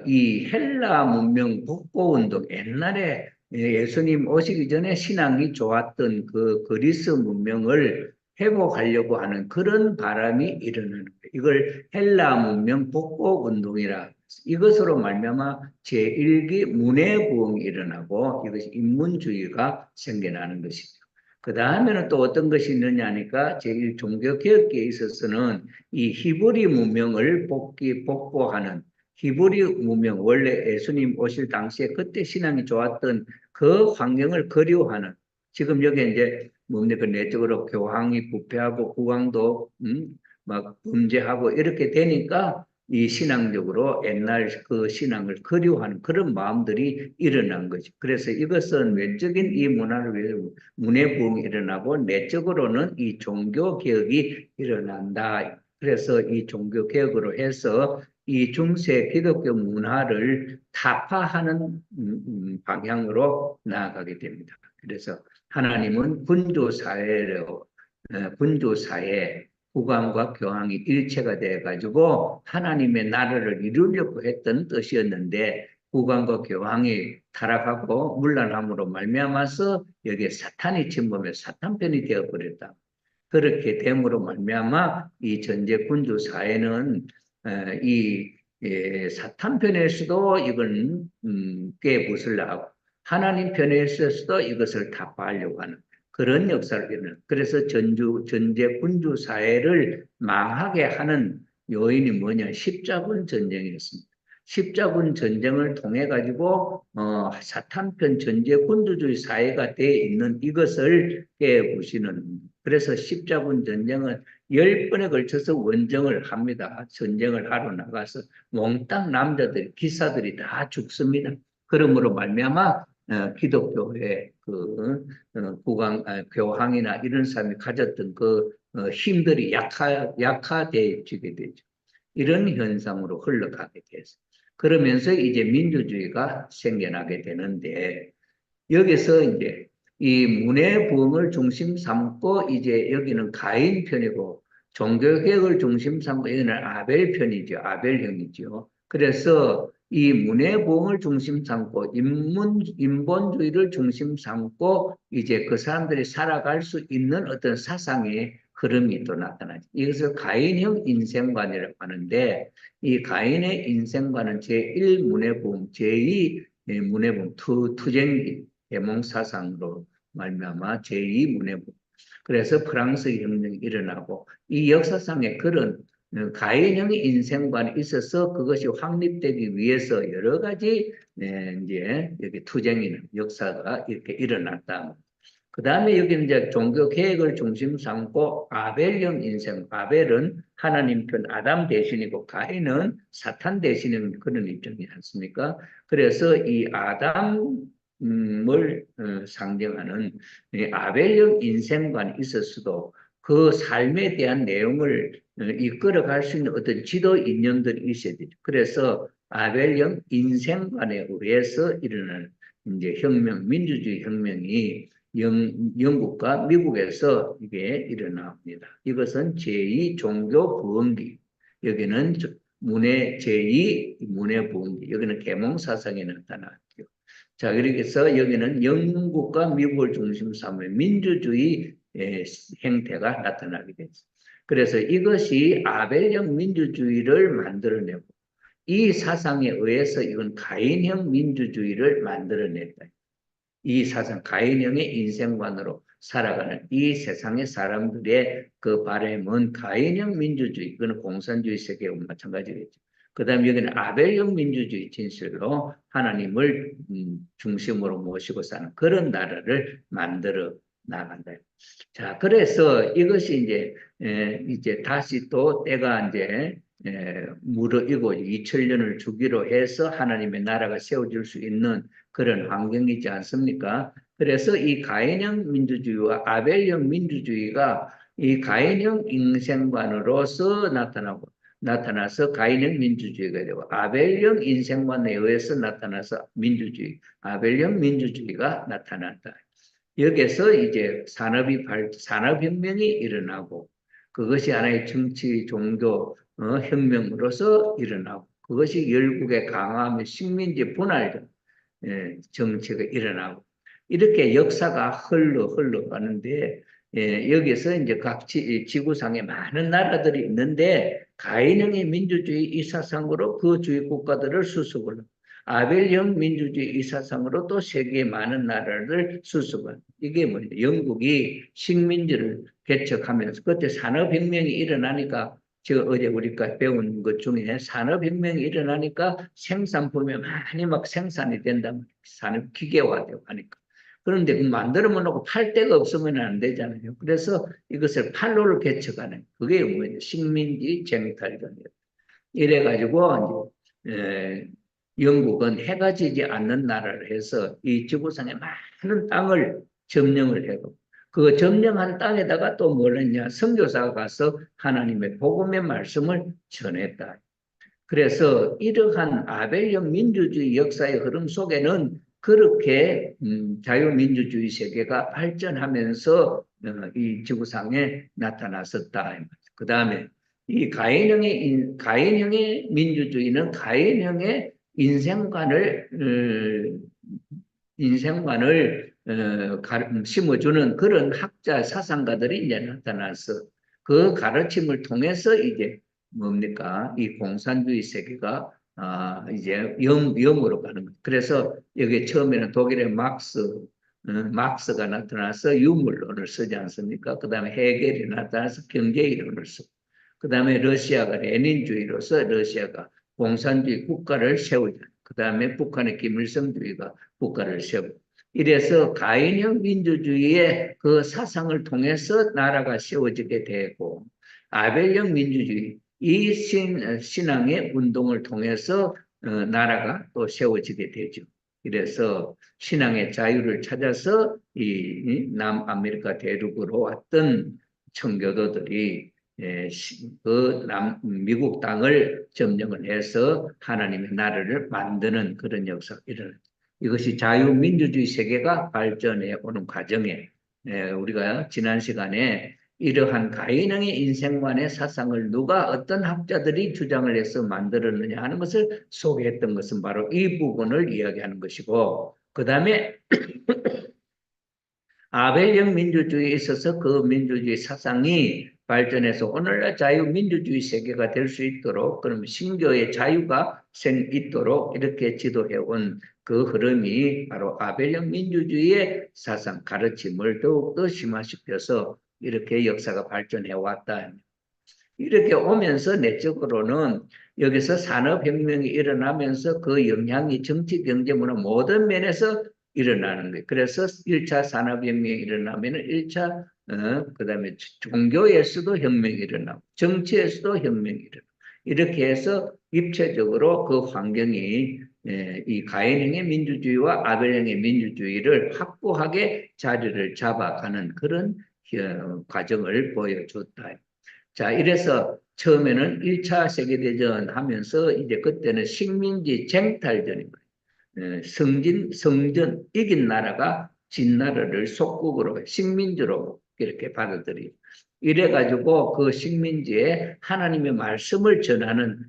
이 헬라 문명 복고 운동 옛날에 예수님 오시기 전에 신앙이 좋았던 그 그리스 문명을 회복하려고 하는 그런 바람이 일어나는 거예요. 이걸 헬라 문명 복고 운동이라 이것으로 말미암아 제1기 문해부흥이 일어나고 이것이 인문주의가 생겨나는 것이죠. 그 다음에는 또 어떤 것이 있느냐 하니까 제1 종교개혁기에 있어서는 이 히브리 문명을 복고하는 히브리 문명, 원래 예수님 오실 당시에 그때 신앙이 좋았던 그 환경을 그리워하는 지금 여기 이제 뭡니까 내적으로 교황이 부패하고 국왕도 막 범죄하고 이렇게 되니까 이 신앙적으로 옛날 그 신앙을 그리워하는 그런 마음들이 일어난 거죠. 그래서 이것은 외적인 이 문화를 위해서 문해부흥이 일어나고 내적으로는 이 종교개혁이 일어난다. 그래서 이 종교개혁으로 해서 이 중세 기독교 문화를 타파하는 방향으로 나아가게 됩니다. 그래서 하나님은 군주사회, 국왕과 교황이 일체가 돼가지고 하나님의 나라를 이루려고 했던 뜻이었는데 국왕과 교황이 타락하고 문란함으로 말미암아서 여기에 사탄이 침범해 사탄편이 되어버렸다. 그렇게 됨으로 말미암아 이 전제 군주 사회는 이 사탄 편에서도 이건 깨부수려 하고 하나님 편에서도 이것을 타파하려고 하는 그런 역사를 이루는 그래서 전제 군주 사회를 망하게 하는 요인이 뭐냐 십자군 전쟁이었습니다. 십자군 전쟁을 통해 가지고 사탄편 전제 군주주의 사회가 돼 있는 이것을 깨부시는 그래서 십자군 전쟁은 10번에 걸쳐서 원정을 합니다. 전쟁을 하러 나가서 몽땅 남자들, 기사들이 다 죽습니다. 그러므로 말미암아 기독교의 그 교황이나 이런 사람이 가졌던 그 힘들이 약화되어지게 되죠. 이런 현상으로 흘러가게 돼서 그러면서 이제 민주주의가 생겨나게 되는데 여기서 이제 이 문해부흥을 중심 삼고 이제 여기는 가인 편이고 종교개혁을 중심 삼고 여기는 아벨 편이죠. 아벨형이죠. 그래서 이 문해부흥을 중심 삼고 인본주의를 중심 삼고 이제 그 사람들이 살아갈 수 있는 어떤 사상의 흐름이 또 나타나죠. 이것을 가인형 인생관이라고 하는데 이 가인의 인생관은 제1 문해부흥, 제2 문해부흥, 투쟁기 계몽사상으로 말미암아 제2 문해부흥. 그래서 프랑스 혁명이 일어나고 이 역사상에 그런 가인형의 인생관이 있어서 그것이 확립되기 위해서 여러 가지 이제 여기 투쟁이는 역사가 이렇게 일어났다. 그 다음에 여기 이제 종교 개혁을 중심 삼고 아벨형 인생, 아벨은 하나님 편 아담 대신이고 가인은 사탄 대신인 그런 입장이지 않습니까? 그래서 이 아담을 상징하는 아벨형 인생관이 있었어도 그 삶에 대한 내용을 이끌어갈 수 있는 어떤 지도 인연들이 있어야 되죠. 그래서 아벨형 인생관에 의해서 일어나는 이제 혁명, 민주주의 혁명이 영국과 미국에서 이게 일어납니다. 이것은 제2 종교 부흥기. 여기는 제2 문해 부흥기. 여기는 계몽사상에 나타났죠. 자, 이렇게 해서 여기는 영국과 미국을 중심 삼은 민주주의 행태가 나타나게 됐습니다. 그래서 이것이 아벨형 민주주의를 만들어내고 이 사상에 의해서 이건 가인형 민주주의를 만들어냈다. 이 사상, 가인형의 인생관으로 살아가는 이 세상의 사람들의 그 바램은 가인형 민주주의, 그건 공산주의 세계와 마찬가지겠죠. 그 다음에 여기는 아벨형 민주주의 진실로 하나님을 중심으로 모시고 사는 그런 나라를 만들어 나간다. 자, 그래서 이것이 이제 다시 또 때가 이제 무르익고 2000년을 주기로 해서 하나님의 나라가 세워질 수 있는 그런 환경이지 않습니까? 그래서 이 가인형 민주주의와 아벨형 민주주의가 이 가인형 인생관으로서 나타나서 가인형 민주주의가 되고 아벨형 인생관에 의해서 나타나서 민주주의, 아벨형 민주주의가 나타났다. 여기서 이제 산업혁명이 일어나고 그것이 하나의 정치, 종교, 혁명으로서 일어나고 그것이 열국의 강화하며 식민지 분할 정치가 일어나고 이렇게 역사가 흘러가는데 여기서 이제 각 지구상에 많은 나라들이 있는데 가인형의 민주주의 이사상으로 그 주의 국가들을 수습을 아벨형 민주주의 이사상으로 또 세계의 많은 나라를 수습을 이게 뭐냐 영국이 식민지를 개척하면서 그때 산업혁명이 일어나니까 저 어제 우리가 배운 것 중에 산업혁명이 일어나니까 생산품이 많이 막 생산이 된다면 산업 기계화되고 하니까. 그런데 그 만들어 놓고 팔 데가 없으면 안 되잖아요. 그래서 이것을 팔로를 개척하는 그게 뭐예요? 식민지 쟁탈전이에요. 이래가지고 이제 영국은 해가 지지 않는 나라를 해서 이 지구상에 많은 땅을 점령을 해고 그 점령한 땅에다가 또 뭘 했냐 선교사가 가서 하나님의 복음의 말씀을 전했다. 그래서 이러한 아벨형 민주주의 역사의 흐름 속에는 그렇게 자유민주주의 세계가 발전하면서 이 지구상에 나타났었다. 그 다음에 이 가인형의 민주주의는 가인형의 인생관을 심어주는 그런 학자 사상가들이 이제 나타나서 그 가르침을 통해서 이제 뭡니까? 이 공산주의 세계가 이제 영으로 가는 것. 그래서 여기 처음에는 독일의 막스가 나타나서 유물론을 쓰지 않습니까? 그 다음에 헤겔이 나타나서 경제이론을 쓰고, 그 다음에 러시아가 레닌주의로서 러시아가 공산주의 국가를 세우자. 그 다음에 북한의 김일성주의가 국가를 세우고. 이래서 가인형 민주주의의 그 사상을 통해서 나라가 세워지게 되고, 아벨형 민주주의, 이 신앙의 운동을 통해서 나라가 또 세워지게 되죠. 그래서 신앙의 자유를 찾아서 이 남아메리카 대륙으로 왔던 청교도들이 미국 땅을 점령을 해서 하나님의 나라를 만드는 그런 역사가 일어납니다. 이것이 자유민주주의 세계가 발전해 오는 과정에 우리가 지난 시간에 이러한 가인형의 인생관의 사상을 누가 어떤 학자들이 주장을 해서 만들었느냐 하는 것을 소개했던 것은 바로 이 부분을 이야기하는 것이고 그 다음에 아벨형 민주주의에 있어서 그 민주주의 사상이 발전해서 오늘날 자유민주주의 세계가 될 수 있도록 그러면 신교의 자유가 있도록 이렇게 지도해온 그 흐름이 바로 아벨형 민주주의의 사상 가르침을 더욱더 심화시켜서 이렇게 역사가 발전해 왔다. 이렇게 오면서 내적으로는 여기서 산업혁명이 일어나면서 그 영향이 정치, 경제, 문화 모든 면에서 일어나는 거예요. 그래서 1차 산업혁명이 일어나면 1차 그 다음에 종교에서도 혁명이 일어나고 정치에서도 혁명이 일어나고 이렇게 해서 입체적으로 그 환경이 이 가인형의 민주주의와 아벨형의 민주주의를 확고하게 자리를 잡아가는 그런 과정을 보여줬다. 자, 이래서 처음에는 1차 세계대전 하면서 이제 그때는 식민지 쟁탈전인 거예요. 성전, 이긴 나라가 진 나라를 속국으로, 식민지로 이렇게 받아들이고. 이래가지고 그 식민지에 하나님의 말씀을 전하는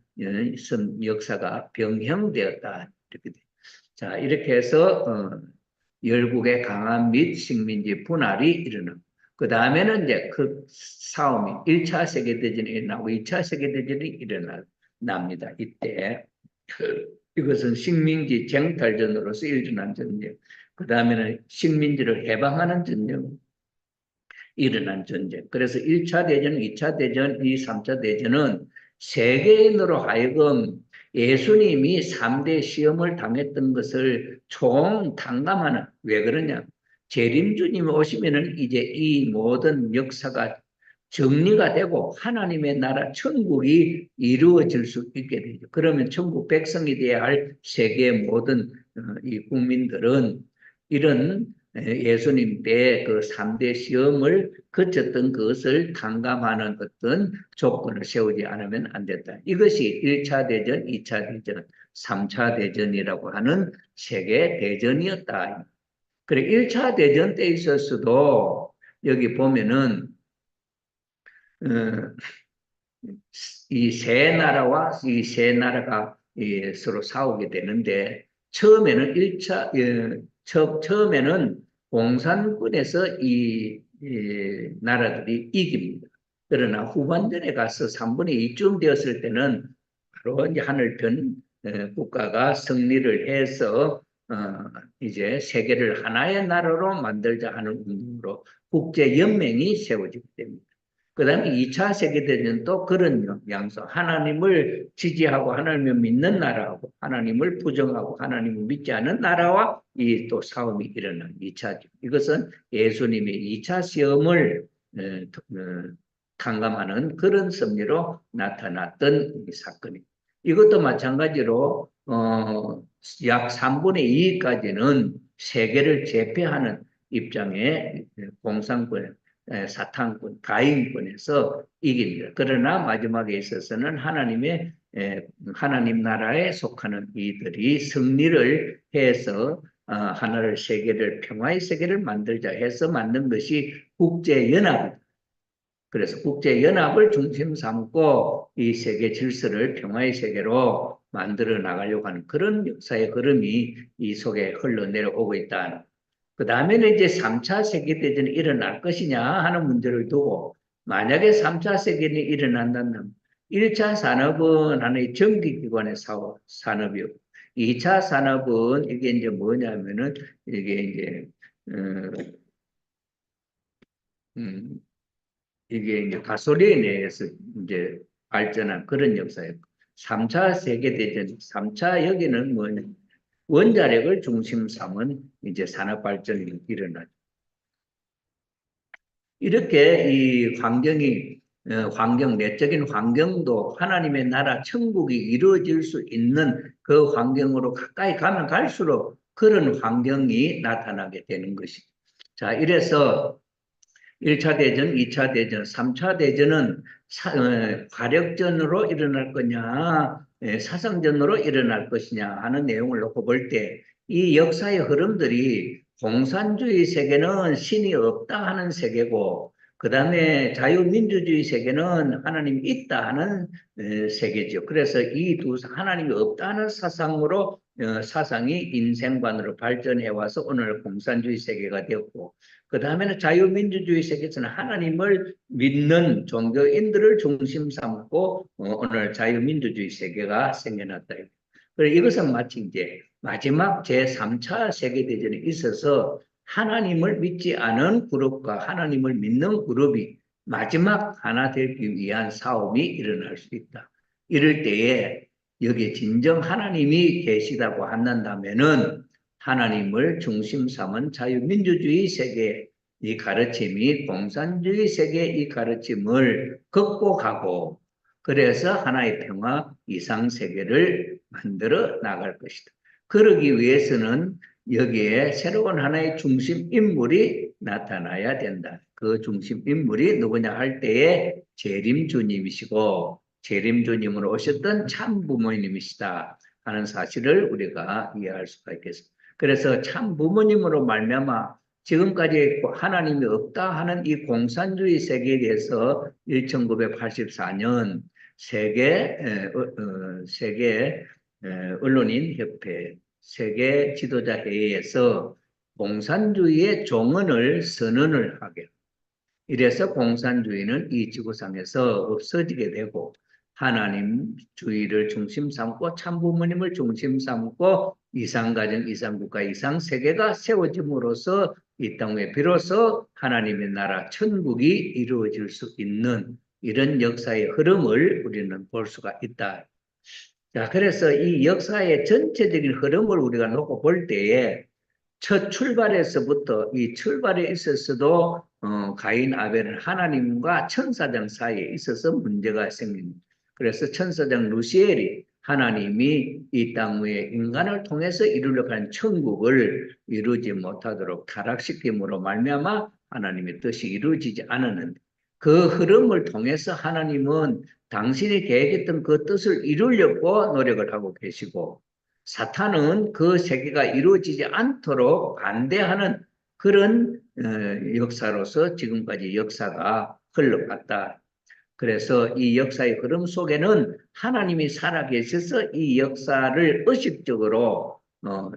역사가 병행되었다. 이렇게 돼. 자, 이렇게 해서 열국의 강함 및 식민지 분할이 일어납니다. 그 다음에는 이제 그 싸움이 1차 세계대전이 일어나고 2차 세계대전이 일어납니다. 이때 이것은 식민지 쟁탈전으로서 일어난 전쟁. 다음에는 식민지를 해방하는 전쟁, 일어난 전쟁. 그래서 1차 대전, 2차 대전, 2, 3차 대전은 세계인으로 하여금 예수님이 3대 시험을 당했던 것을 총탕감하는, 왜 그러냐? 재림주님이 오시면은 이제 이 모든 역사가 정리가 되고 하나님의 나라 천국이 이루어질 수 있게 되죠. 그러면 천국 백성이 되어야 할 세계의 모든 이 국민들은 이런 예수님 때 그 3대 시험을 거쳤던 그것을 탕감하는 어떤 조건을 세우지 않으면 안 된다. 이것이 1차 대전, 2차 대전, 3차 대전이라고 하는 세계 대전이었다. 그래, 1차 대전 때 있었어도 여기 보면은 어, 이 세 나라와 이 세 나라가 서로 싸우게 되는데 처음에는 1차 처음에는 공산군에서 이 나라들이 이깁니다. 그러나 후반전에 가서 3분의 2쯤 되었을 때는 바로 이제 하늘편 국가가 승리를 해서 이제 세계를 하나의 나라로 만들자 하는 운동으로 국제 연맹이 세워지게 됩니다. 그 다음에 2차 세계대전도 그런 양상, 하나님을 지지하고 하나님을 믿는 나라하고 하나님을 부정하고 하나님을 믿지 않는 나라와 이 또 싸움이 일어난 2차죠. 이것은 예수님이 2차 시험을 탕감하는 그런 섭리로 나타났던 사건입니다. 이것도 마찬가지로 약 3분의 2까지는 세계를 제패하는 입장의 공산권 사탄권, 가인권에서 이깁니다. 그러나 마지막에 있어서는 하나님 나라에 속하는 이들이 승리를 해서 하나를 세계를 평화의 세계를 만들자 해서 만든 것이 국제연합입니다. 그래서 국제연합을 중심 삼고 이 세계 질서를 평화의 세계로 만들어 나가려고 하는 그런 역사의 흐름이 이 속에 흘러내려오고 있다. 그 다음에는 이제 3차 세계대전이 일어날 것이냐 하는 문제를 두고 만약에 3차 세계대전이 일어난다면 1차 산업은 하나의 전기기관의 산업이고 2차 산업은 이게 이제 뭐냐면은 이게 이제 음, 이게 이제 가솔린에 의해서 이제 발전한 그런 역사였고 3차 세계대전, 3차 여기는 뭐냐 원자력을 중심 삼은 이제 산업 발전이 일어나죠. 이렇게 이 환경, 내적인 환경도 하나님의 나라 천국이 이루어질 수 있는 그 환경으로 가까이 가면 갈수록 그런 환경이 나타나게 되는 것이죠. 자, 이래서 1차 대전, 2차 대전, 3차 대전은 화력전으로 일어날 거냐, 사상전으로 일어날 것이냐 하는 내용을 놓고 볼 때 이 역사의 흐름들이 공산주의 세계는 신이 없다 하는 세계고 그 다음에 자유민주주의 세계는 하나님이 있다 하는 세계죠. 그래서 이 두 하나님이 없다 하는 사상으로 사상이 인생관으로 발전해 와서 오늘 공산주의 세계가 되었고 그 다음에는 자유민주주의 세계에서는 하나님을 믿는 종교인들을 중심 삼고 오늘 자유민주주의 세계가 생겨났다. 그리고 이것은 마치 이제 마지막 제3차 세계대전에 있어서 하나님을 믿지 않은 그룹과 하나님을 믿는 그룹이 마지막 하나 되기 위한 싸움이 일어날 수 있다. 이럴 때에 여기에 진정 하나님이 계시다고 한다면은 하나님을 중심 삼은 자유민주주의 세계 이 가르침이 공산주의 세계 이 가르침을 극복하고 그래서 하나의 평화 이상 세계를 만들어 나갈 것이다. 그러기 위해서는 여기에 새로운 하나의 중심 인물이 나타나야 된다. 그 중심 인물이 누구냐 할 때에 재림주님이시고 재림주님으로 오셨던 참 부모님이시다 하는 사실을 우리가 이해할 수가 있겠습니다. 그래서 참 부모님으로 말미암아 지금까지 하나님이 없다 하는 이 공산주의 세계에 대해서 1984년 세계 언론인 협회 세계 지도자 회의에서 공산주의의 종언을 선언을 하게. 이래서 공산주의는 이 지구상에서 없어지게 되고 하나님주의를 중심 삼고 참부모님을 중심 삼고 이상가정, 이상국가, 이상세계가 세워짐으로써 이 땅에 비로소 하나님의 나라 천국이 이루어질 수 있는 이런 역사의 흐름을 우리는 볼 수가 있다. 자, 그래서 이 역사의 전체적인 흐름을 우리가 놓고 볼 때에 첫 출발에서부터 이 출발에 있어서도 가인 아벨은 하나님과 천사장 사이에 있어서 문제가 생깁니다. 그래서 천사장 루시엘이 하나님이 이 땅 위에 인간을 통해서 이루려고 하는 천국을 이루지 못하도록 타락시킴으로 말미암아 하나님의 뜻이 이루어지지 않았는데 그 흐름을 통해서 하나님은 당신이 계획했던 그 뜻을 이루려고 노력을 하고 계시고 사탄은 그 세계가 이루어지지 않도록 반대하는 그런 역사로서 지금까지 역사가 흘러갔다. 그래서 이 역사의 흐름 속에는 하나님이 살아계셔서 이 역사를 의식적으로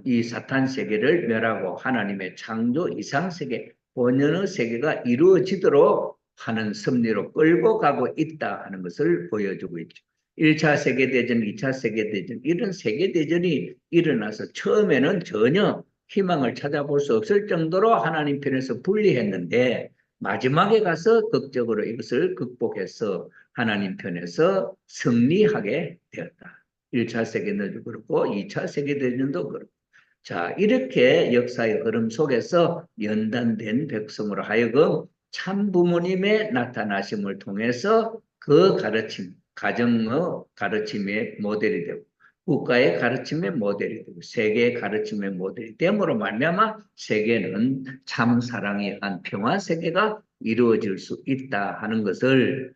이 사탄 세계를 멸하고 하나님의 창조 이상 세계, 본연의 세계가 이루어지도록 하는 섭리로 끌고 가고 있다 하는 것을 보여주고 있죠. 1차 세계대전, 2차 세계대전 이런 세계대전이 일어나서 처음에는 전혀 희망을 찾아볼 수 없을 정도로 하나님 편에서 불리했는데 마지막에 가서 극적으로 이것을 극복해서 하나님 편에서 승리하게 되었다. 1차 세계대전도 그렇고 2차 세계대전도 그렇고 자, 이렇게 역사의 흐름 속에서 연단된 백성으로 하여금 참 부모님의 나타나심을 통해서 그 가르침, 가정의 가르침의 모델이 되고 국가의 가르침의 모델이 되고 세계의 가르침의 모델이 됨으로 말미암아 세계는 참 사랑이 한 평화 세계가 이루어질 수 있다 하는 것을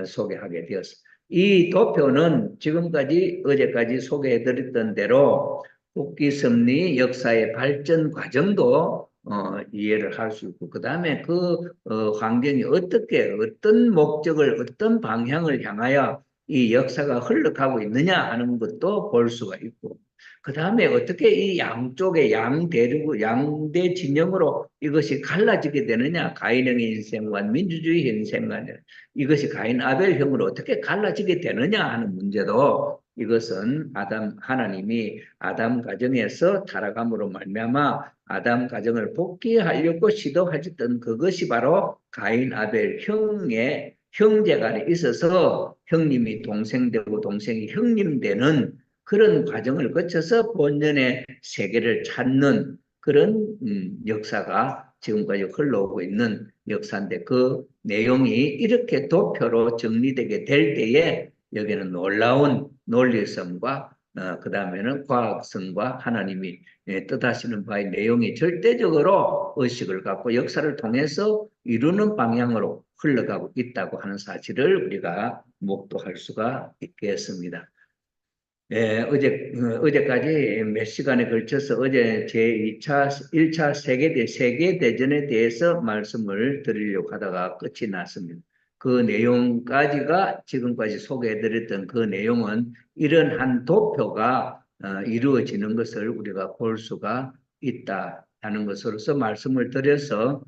소개하게 되었습니다. 이 도표는 지금까지 어제까지 소개해드렸던 대로 국기 섭리 역사의 발전 과정도 이해를 할 수 있고 그 다음에 그 환경이 어떻게 어떤 목적을 어떤 방향을 향하여 이 역사가 흘러가고 있느냐 하는 것도 볼 수가 있고 그 다음에 어떻게 이 양쪽의 양대 진영으로 이것이 갈라지게 되느냐 가인형의 인생과 민주주의 인생과 이것이 가인 아벨형으로 어떻게 갈라지게 되느냐 하는 문제도 이것은 하나님이 아담 가정에서 타락함으로 말미암아 아담 가정을 복귀하려고 시도하셨던 그것이 바로 가인 아벨 형의 형제간에 있어서 형님이 동생 되고 동생이 형님 되는 그런 과정을 거쳐서 본연의 세계를 찾는 그런 역사가 지금까지 흘러오고 있는 역사인데 그 내용이 이렇게 도표로 정리되게 될 때에 여기는 놀라운 논리성과 그 다음에는 과학성과 하나님이 뜻하시는 바의 내용이 절대적으로 의식을 갖고 역사를 통해서 이루는 방향으로 흘러가고 있다고 하는 사실을 우리가 목도할 수가 있겠습니다. 어제까지 몇 시간에 걸쳐서 어제 제2차, 1차 세계대전에 대해서 말씀을 드리려고 하다가 끝이 났습니다. 그 내용까지가 지금까지 소개해드렸던 그 내용은 이런 한 도표가 이루어지는 것을 우리가 볼 수가 있다 하는 것으로서 말씀을 드려서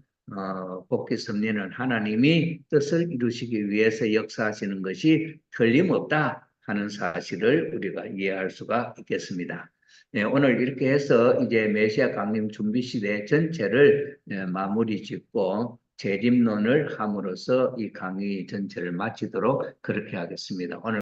복귀 섭리는 하나님이 뜻을 이루시기 위해서 역사하시는 것이 틀림없다 하는 사실을 우리가 이해할 수가 있겠습니다. 네, 오늘 이렇게 해서 이제 메시아 강림 준비 시대 전체를 마무리 짓고 재림론을 함으로써 이 강의 전체를 마치도록 그렇게 하겠습니다. 오늘